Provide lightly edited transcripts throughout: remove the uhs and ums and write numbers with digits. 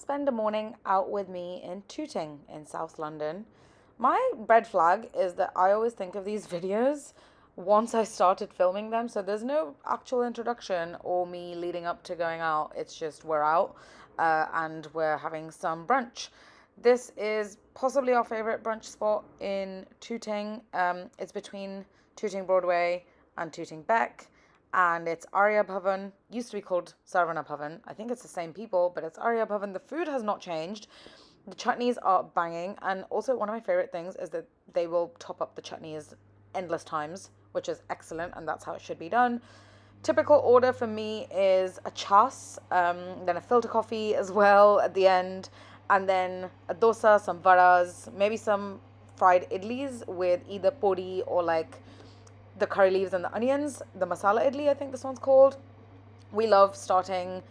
spend a morning out with me in Tooting in South London. My red flag is that I always think of these videos once I started filming them, so there's no actual introduction or me leading up to going out. It's just we're out and we're having some brunch. This is possibly our favorite brunch spot in Tooting. It's between Tooting Broadway and Tooting Beck, and it's Arya Bhavan. Used to be called Sarvana Bhavan. I think it's the same people, but it's Arya Bhavan. The food has not changed. The chutneys are banging, and also one of my favorite things is that they will top up the chutneys endless times, which is excellent, and that's how it should be done. Typical order for me is a chas, then a filter coffee as well at the end, and then a dosa, some varas, maybe some fried idlis with either podi or like the curry leaves and the onions, the masala idli, I think this one's called. We love starting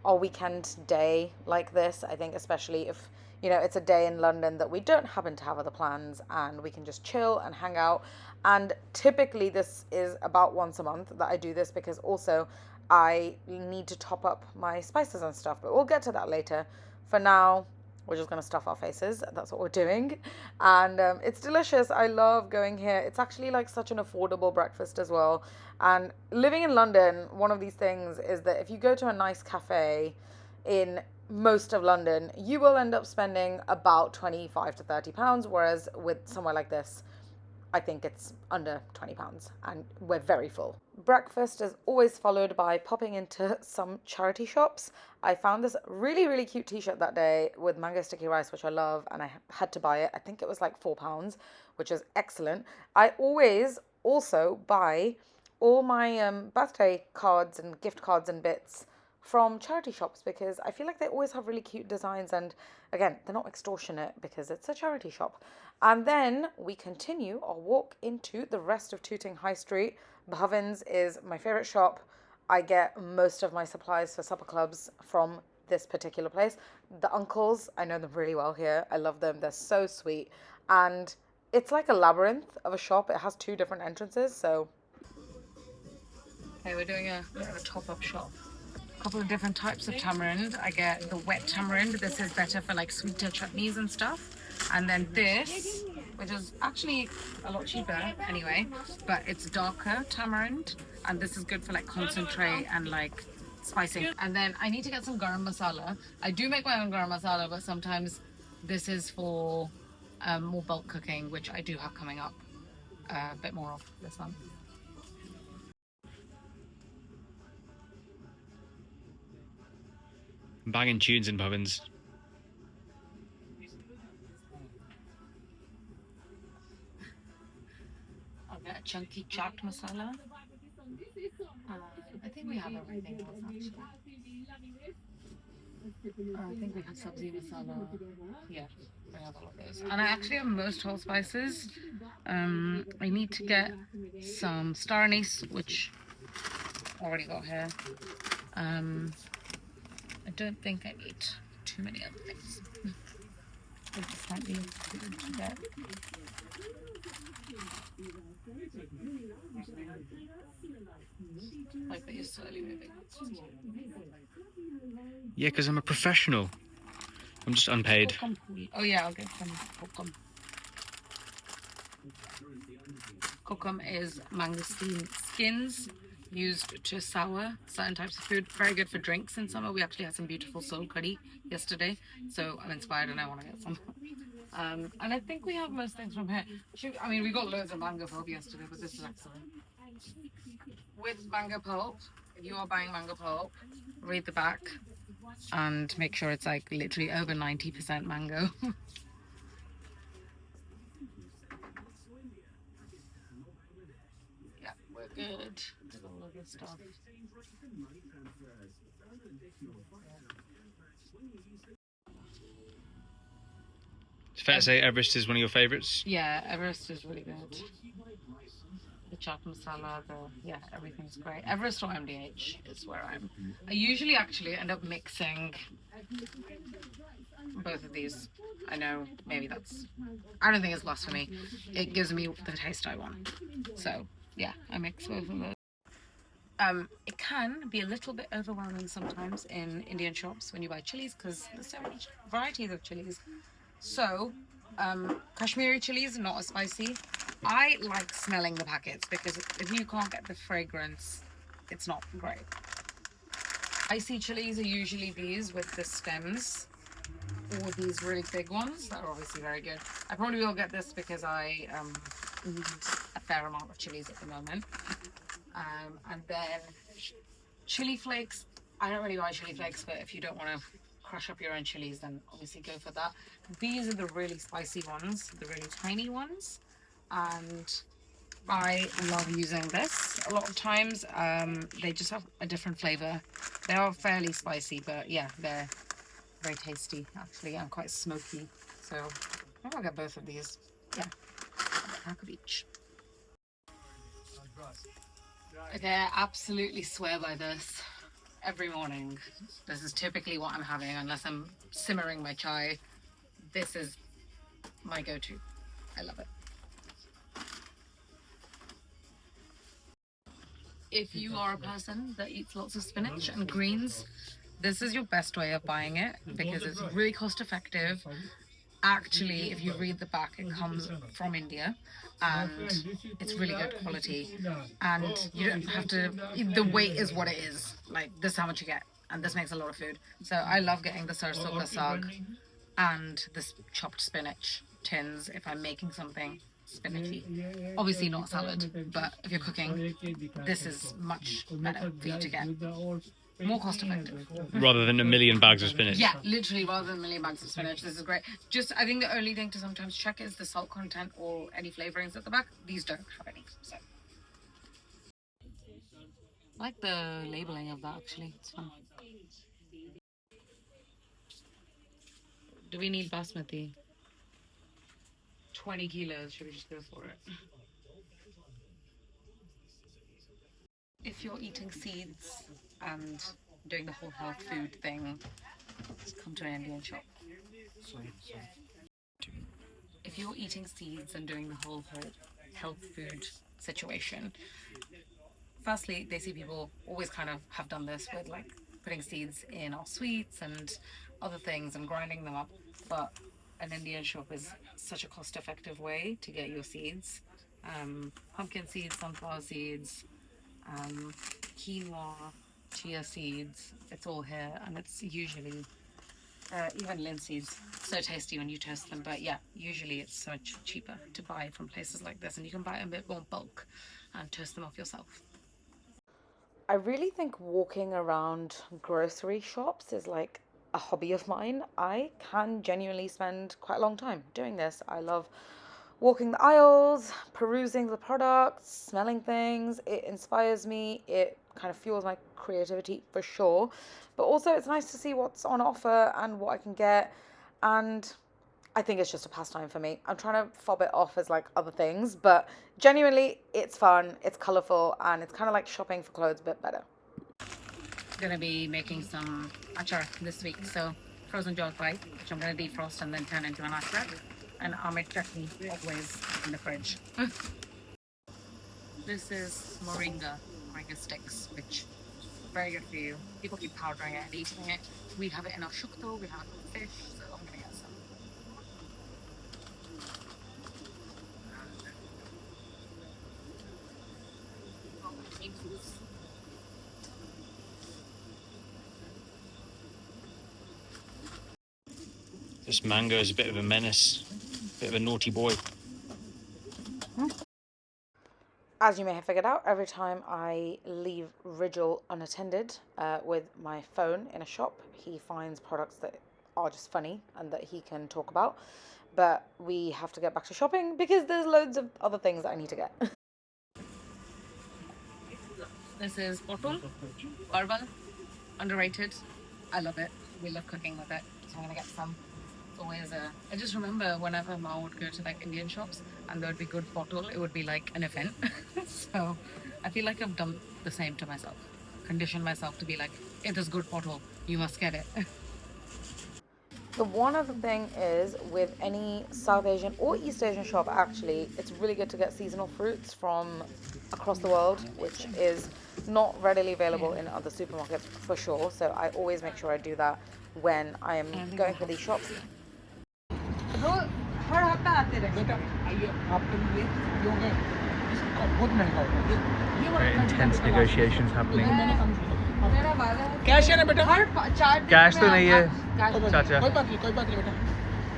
our weekend day like this. I think especially if it's a day in London that we don't happen to have other plans and we can just chill and hang out. And typically this is about once a month that I do this, because also I need to top up my spices and stuff, but we'll get to that later. For now, we're just going to stuff our faces. That's what we're doing. And it's delicious. I love going here. It's actually like such an affordable breakfast as well. And living in London, one of these things is that if you go to a nice cafe in most of London, you will end up spending about 25 to 30 pounds. Whereas with somewhere like this, I think it's under £20 and we're very full. Breakfast is always followed by popping into some charity shops. I found this really, really cute t-shirt that day with mango sticky rice, which I love, and I had to buy it. I think it was like £4, which is excellent. I always also buy all my birthday cards and gift cards and bits from charity shops, because I feel like they always have really cute designs, and again, they're not extortionate because it's a charity shop. And then we continue our walk into the rest of Tooting High Street. Bhavan's is my favorite shop. I get most of my supplies for supper clubs from this particular place. The uncles, I know them really well here. I love them. They're so sweet. And it's like a labyrinth of a shop. It has 2 different entrances, so. Okay, we're doing a top-up shop. Couple of different types of tamarind. I get the wet tamarind. This is better for like sweeter chutneys and stuff. And then this, which is actually a lot cheaper anyway, but it's darker tamarind, and this is good for like concentrate and like spicing. And then I need to get some garam masala. I do make my own garam masala, but sometimes this is for more bulk cooking, which I do have coming up a bit more of this month. Banging tunes in Bhuvan's. I'll get a chunky chaat masala. I think we have everything else actually. I think we have sabzi masala. Yeah, we have all of those. And I actually have most whole spices. I need to get some star anise, which I already got here. I don't think I need too many other things. It just might be good to get. Like that you're slowly moving. Yeah, because I'm a professional. I'm just unpaid. Oh yeah, I'll get some kokum. Kokum is mangosteen skins used to sour certain types of food. Very good for drinks in summer. We actually had some beautiful soul curry yesterday, so I'm inspired and I want to get some. And I think we have most things from here. I mean, we got loads of mango pulp yesterday, but this is excellent. With mango pulp, if you are buying mango pulp, read the back and make sure it's like literally over 90% mango. Yeah, we're good. All of this stuff. It's fair to say Everest is one of your favourites? Yeah, Everest is really good. The chaat masala, everything's great. Everest or MDH is where I usually actually end up mixing both of these. I know, maybe I don't think it's blasphemy. It gives me the taste I want. So, yeah, I mix both of those. It can be a little bit overwhelming sometimes in Indian shops when you buy chilies because there's so many varieties of chilies. So, Kashmiri chilies are not as spicy. I like smelling the packets because if you can't get the fragrance, it's not great. Spicy chilies are usually these with the stems or these really big ones that are obviously very good. I probably will get this because I need a fair amount of chilies at the moment. And then chili flakes. I don't really buy chili flakes, but if you don't want to crush up your own chilies, then obviously go for that. These are the really spicy ones, the really tiny ones. And I love using this a lot of times. They just have a different flavor. They are fairly spicy, but yeah, they're very tasty actually and quite smoky. So maybe I'll get both of these. Yeah, a pack of each. Okay, I absolutely swear by this. Every morning, this is typically what I'm having, unless I'm simmering my chai. This is my go-to. I love it. If you are a person that eats lots of spinach and greens, this is your best way of buying it because it's really cost effective. Actually, if you read the back, it comes from India and it's really good quality. And you don't have to, the weight is what it is. Like, this is how much you get. And this makes a lot of food. So I love getting the sarson ka saag and this chopped spinach tins if I'm making something spinachy. Obviously not salad, but if you're cooking, this is much better for you to get. More cost effective. Rather than a million bags of spinach. Yeah, literally, rather than a million bags of spinach. This is great. Just, I think the only thing to sometimes check is the salt content or any flavorings at the back. These don't have any. So I like the labeling of that actually. It's fun. Do we need basmati? 20 kilos. Should we just go for it? If you're eating seeds and doing the whole health food thing, come to an Indian shop. If you're eating seeds and doing the whole health food situation, firstly, they see people always kind of have done this with like putting seeds in our sweets and other things and grinding them up. But an Indian shop is such a cost-effective way to get your seeds. Pumpkin seeds, sunflower seeds, quinoa, chia seeds. It's all here, and it's usually even linseeds. So tasty when you toast them. But yeah, usually it's so much cheaper to buy from places like this, and you can buy a bit more bulk and toast them off yourself. I really think walking around grocery shops is like a hobby of mine. I can genuinely spend quite a long time doing this. I love walking the aisles, perusing the products, smelling things. It inspires me. It kind of fuels my creativity for sure. But also, it's nice to see what's on offer and what I can get. And I think it's just a pastime for me. I'm trying to fob it off as like other things, but genuinely, it's fun, it's colourful, and it's kind of like shopping for clothes, but better. Gonna be making some achar this week. So frozen jalpai, which I'm gonna defrost and then turn into an achar, and Amit chutney always in the fridge. This is moringa sticks, which are very good for you. People keep powdering it and eating it. We have it in our shukto, we have it with fish, so I'm gonna get some. This mango is a bit of a menace, a bit of a naughty boy. As you may have figured out, every time I leave Rigel unattended with my phone in a shop, he finds products that are just funny and that he can talk about. But we have to get back to shopping because there's loads of other things that I need to get. This is potol, barbal, underrated. I love it. We love cooking with it, so I'm gonna get some. It's always I just remember whenever Ma would go to like Indian shops and there would be good potol, it would be like an event. So I feel like I've done the same to myself, conditioned myself to be like, if there's good potol, you must get it. The one other thing is with any South Asian or East Asian shop, actually, it's really good to get seasonal fruits from across the world, which is not readily available in other supermarkets for sure. So I always make sure I do that when I am going for these shops. Very intense negotiations happening. Cash है ना बेटा? Cash तो नहीं है कोई चाचा। बात नहीं बेटा।